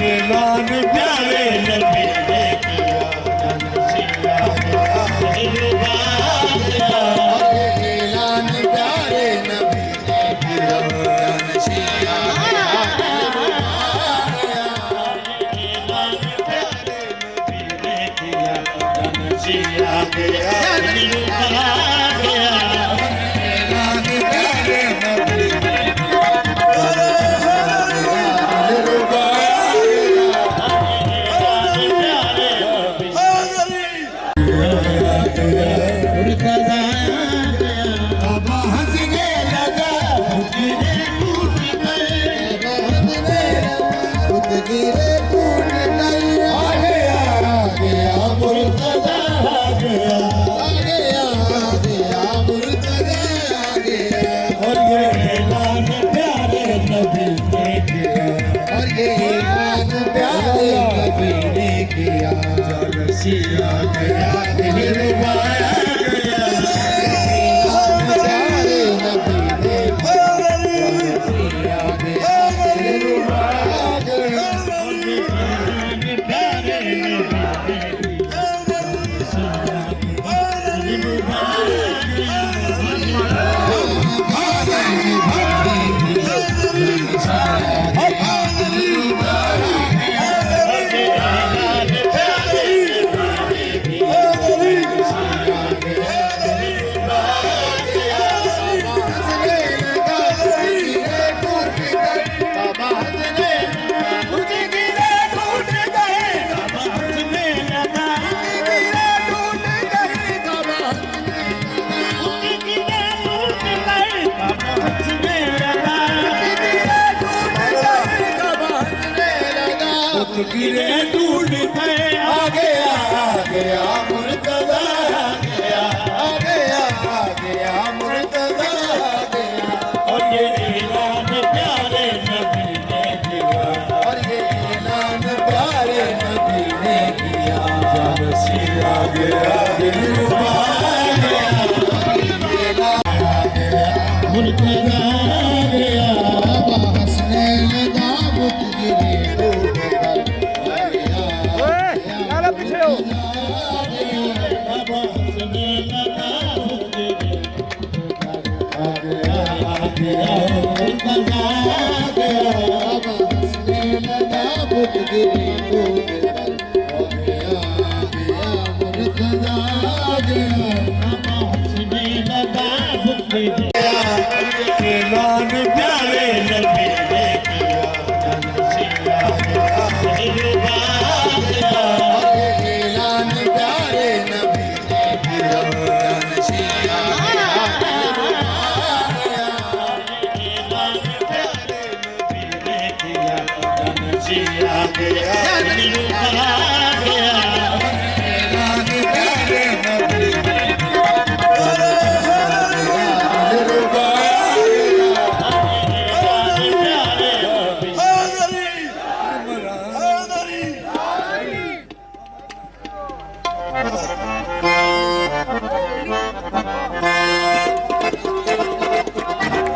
ऐलान प्यारे नबी ने किया, जनसिया गया दिलरुबा गया। ऐलान प्यारे नबी ने किया, जनसिया गया दिलरुबा गया। ऐलान प्यारे नबी ने किया, जनसिया गया दिलरुबा गया। ऐलान प्यारे नबी ने जनसिया गया दिलरुबा गया। प्यारे नबी ने जनसिया गया दिलरुबा गया। प्यारे नबी ने जनसिया गया दिलरुबा गिरे ढूंढ पे आ गया मुर्तज़ा आ गया मुर्तज़ा आ गया। और ये ऐलान प्यारे नबी ने किया, और ये ऐलान प्यारे नबी ने किया, जनसिया गया दिलरुबा गया। मुर्तज़ा आ गया हंसने लगा बुत गिरे ऐलान प्यारे नबी ने किया, जनसिया गया